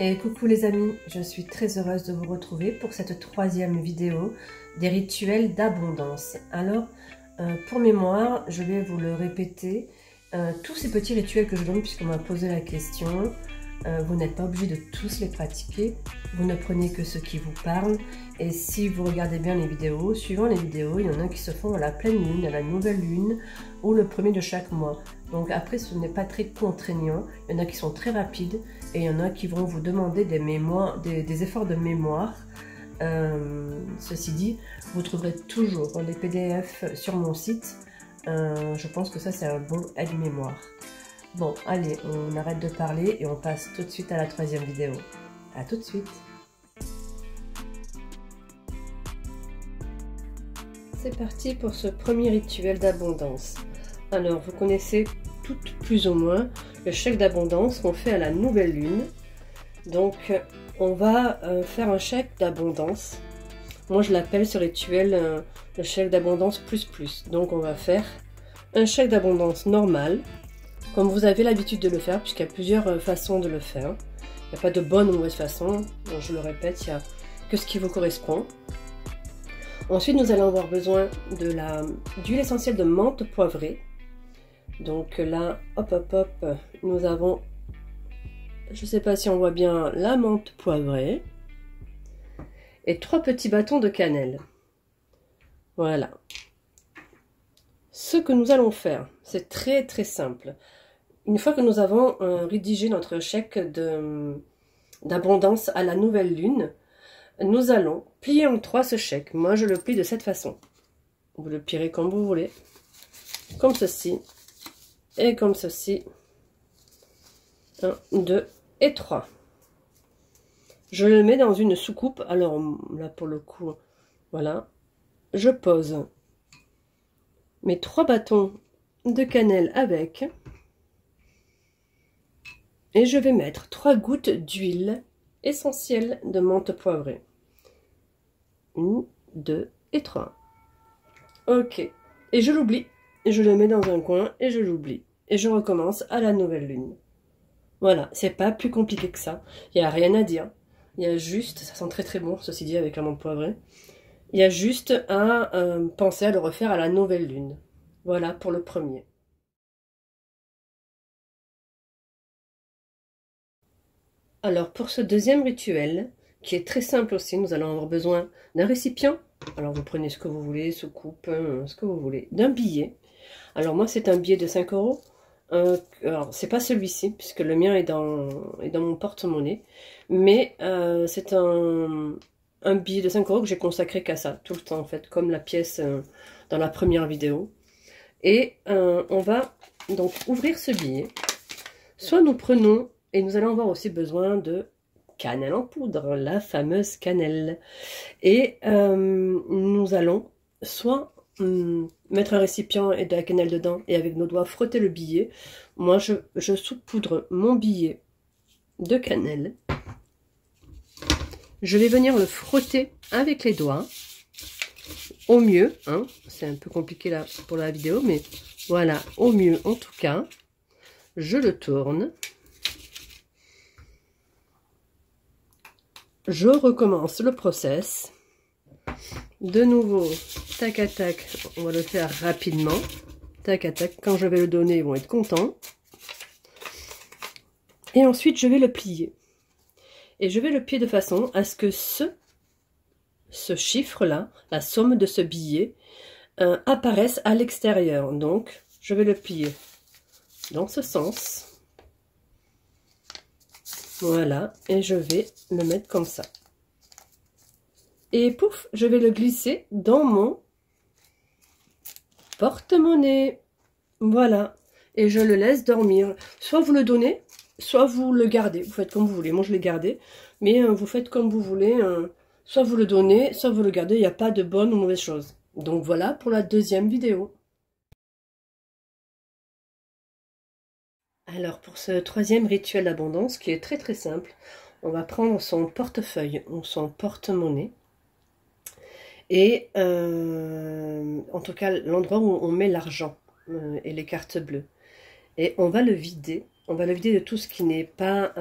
Et coucou les amis, je suis très heureuse de vous retrouver pour cette troisième vidéo des rituels d'abondance. Alors, pour mémoire, je vais vous le répéter, tous ces petits rituels que je donne, puisqu'on m'a posé la question, vous n'êtes pas obligé de tous les pratiquer, vous ne prenez que ce qui vous parle. Et si vous regardez bien les vidéos, suivant les vidéos, il y en a qui se font à la pleine lune, à la nouvelle lune ou le premier de chaque mois. Donc après, ce n'est pas très contraignant, il y en a qui sont très rapides et il y en a qui vont vous demander des efforts de mémoire. Ceci dit, vous trouverez toujours les PDF sur mon site. Je pense que ça c'est un bon aide-mémoire. Bon, allez, on arrête de parler et on passe tout de suite à la troisième vidéo. À tout de suite. C'est parti pour ce premier rituel d'abondance. Alors, vous connaissez toutes plus ou moins le chèque d'abondance qu'on fait à la nouvelle lune. Donc, on va faire un chèque d'abondance. Moi, je l'appelle ce rituel le chèque d'abondance plus plus. Donc, on va faire un chèque d'abondance normal, comme vous avez l'habitude de le faire, puisqu'il y a plusieurs façons de le faire. Il n'y a pas de bonne ou mauvaise façon. Donc, je le répète, il n'y a que ce qui vous correspond. Ensuite, nous allons avoir besoin de d'huile essentielle de menthe poivrée. Donc là, hop, hop, hop, nous avons, je ne sais pas si on voit bien, la menthe poivrée. Et 3 petits bâtons de cannelle. Voilà. Ce que nous allons faire, c'est très très simple. Une fois que nous avons rédigé notre chèque d'abondance à la nouvelle lune, nous allons plier en 3 ce chèque. Moi, je le plie de cette façon. Vous le plierez comme vous voulez. Comme ceci. Et comme ceci. 1, 2 et 3. Je le mets dans une soucoupe. Alors, là, pour le coup, voilà. Je pose mes 3 bâtons de cannelle avec. Et je vais mettre 3 gouttes d'huile essentielle de menthe poivrée. 1, 2 et 3. Ok. Et je l'oublie. Et je le mets dans un coin et je l'oublie. Et je recommence à la nouvelle lune. Voilà. C'est pas plus compliqué que ça. Il n'y a rien à dire. Il y a juste, ça sent très très bon, ceci dit, avec la menthe poivrée. Il y a juste à penser à le refaire à la nouvelle lune. Voilà pour le premier. Alors pour ce deuxième rituel, qui est très simple aussi, nous allons avoir besoin d'un récipient. Alors vous prenez ce que vous voulez, soucoupe, ce que vous voulez. D'un billet. Alors moi c'est un billet de 5 €. Alors c'est pas celui-ci, puisque le mien est dans mon porte-monnaie. Mais c'est un billet de 5 € que j'ai consacré qu'à ça, tout le temps en fait, comme la pièce dans la première vidéo. Et on va donc ouvrir ce billet. Soit nous prenons, et nous allons avoir aussi besoin de cannelle en poudre, la fameuse cannelle. Et nous allons soit mettre un récipient et de la cannelle dedans et avec nos doigts frotter le billet. Moi, je saupoudre mon billet de cannelle. Je vais venir le frotter avec les doigts, au mieux. Hein, c'est un peu compliqué là pour la vidéo, mais voilà, au mieux en tout cas. Je le tourne. Je recommence le process. De nouveau, tac à tac, on va le faire rapidement. Tac à tac, quand je vais le donner, ils vont être contents. Et ensuite, je vais le plier. Et je vais le plier de façon à ce que ce chiffre-là, la somme de ce billet, apparaisse à l'extérieur. Donc, je vais le plier dans ce sens. Voilà, et je vais le mettre comme ça. Et pouf, je vais le glisser dans mon porte-monnaie. Voilà, et je le laisse dormir. Soit vous le donnez, soit vous le gardez. Vous faites comme vous voulez. Moi, je l'ai gardé, mais vous faites comme vous voulez. Soit vous le donnez, soit vous le gardez. Il n'y a pas de bonne ou mauvaise chose. Donc voilà pour la deuxième vidéo. Alors pour ce troisième rituel d'abondance qui est très très simple, on va prendre son portefeuille ou son porte-monnaie et en tout cas l'endroit où on met l'argent et les cartes bleues. Et on va le vider on va le vider de tout ce qui n'est pas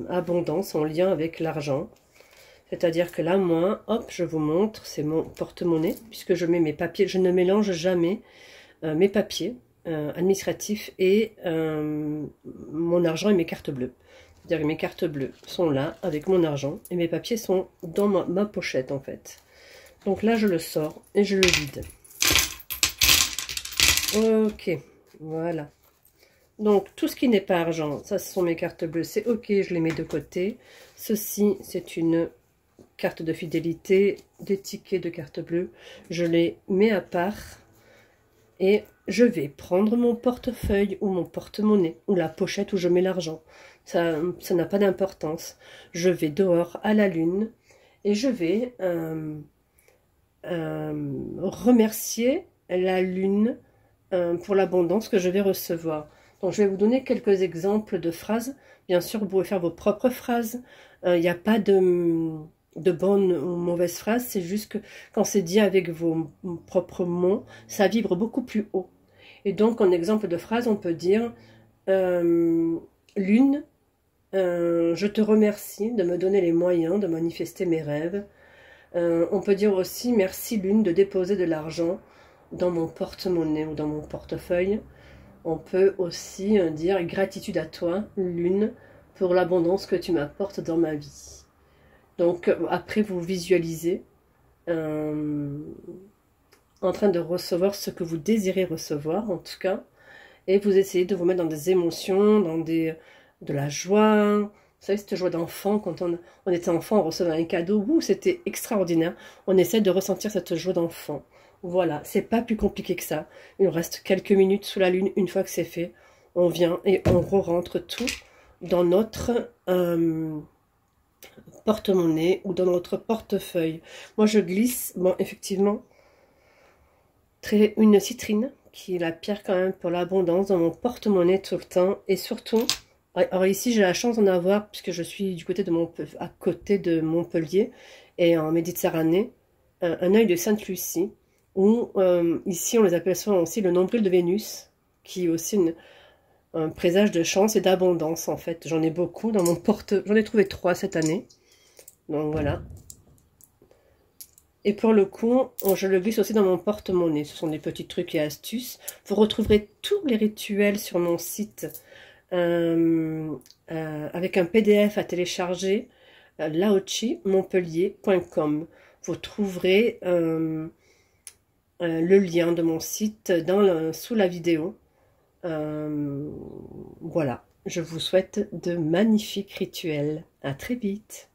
abondance en lien avec l'argent. C'est-à-dire que là, moi, hop, je vous montre, c'est mon porte-monnaie, puisque je mets mes papiers, je ne mélange jamais mes papiers administratifs et mon argent et mes cartes bleues. C'est-à-dire que mes cartes bleues sont là avec mon argent et mes papiers sont dans ma pochette en fait. Donc là, je le sors et je le vide. Ok, voilà. Donc tout ce qui n'est pas argent, ça ce sont mes cartes bleues, c'est ok, je les mets de côté. Ceci, c'est une carte de fidélité, des tickets de carte bleue. Je les mets à part et je vais prendre mon portefeuille ou mon porte-monnaie ou la pochette où je mets l'argent. Ça n'a pas d'importance. Je vais dehors à la lune et je vais remercier la lune pour l'abondance que je vais recevoir. Donc je vais vous donner quelques exemples de phrases. Bien sûr, vous pouvez faire vos propres phrases. Il n'y a pas de bonnes ou mauvaises phrases. C'est juste que quand c'est dit avec vos propres mots, ça vibre beaucoup plus haut. Et donc, en exemple de phrase, on peut dire Lune, je te remercie de me donner les moyens de manifester mes rêves. On peut dire aussi merci Lune de déposer de l'argent dans mon porte-monnaie ou dans mon portefeuille. On peut aussi dire gratitude à toi, Lune, pour l'abondance que tu m'apportes dans ma vie. Donc après vous visualisez en train de recevoir ce que vous désirez recevoir en tout cas. Et vous essayez de vous mettre dans des émotions, dans de la joie. Vous savez, cette joie d'enfant, quand on était enfant, on recevait un cadeau, c'était extraordinaire. On essaie de ressentir cette joie d'enfant. Voilà, c'est pas plus compliqué que ça. Il nous reste quelques minutes sous la lune. Une fois que c'est fait, on vient et on re-rentre tout dans notre porte-monnaie ou dans notre portefeuille. Moi, je glisse, bon, effectivement, une citrine, qui est la pierre quand même pour l'abondance, dans mon porte-monnaie tout le temps. Et surtout, alors ici, j'ai la chance d'en avoir, puisque je suis du côté à côté de Montpellier, et en Méditerranée, un œil de Sainte-Lucie, ou ici on les appelle souvent aussi le nombril de Vénus, qui est aussi un présage de chance et d'abondance en fait. J'en ai beaucoup dans mon j'en ai trouvé 3 cette année, donc voilà. Et pour le coup, je le glisse aussi dans mon porte-monnaie. Ce sont des petits trucs et astuces. Vous retrouverez tous les rituels sur mon site avec un PDF à télécharger, laochi-montpellier.com. Vous trouverez le lien de mon site sous la vidéo. Voilà, je vous souhaite de magnifiques rituels. À très vite.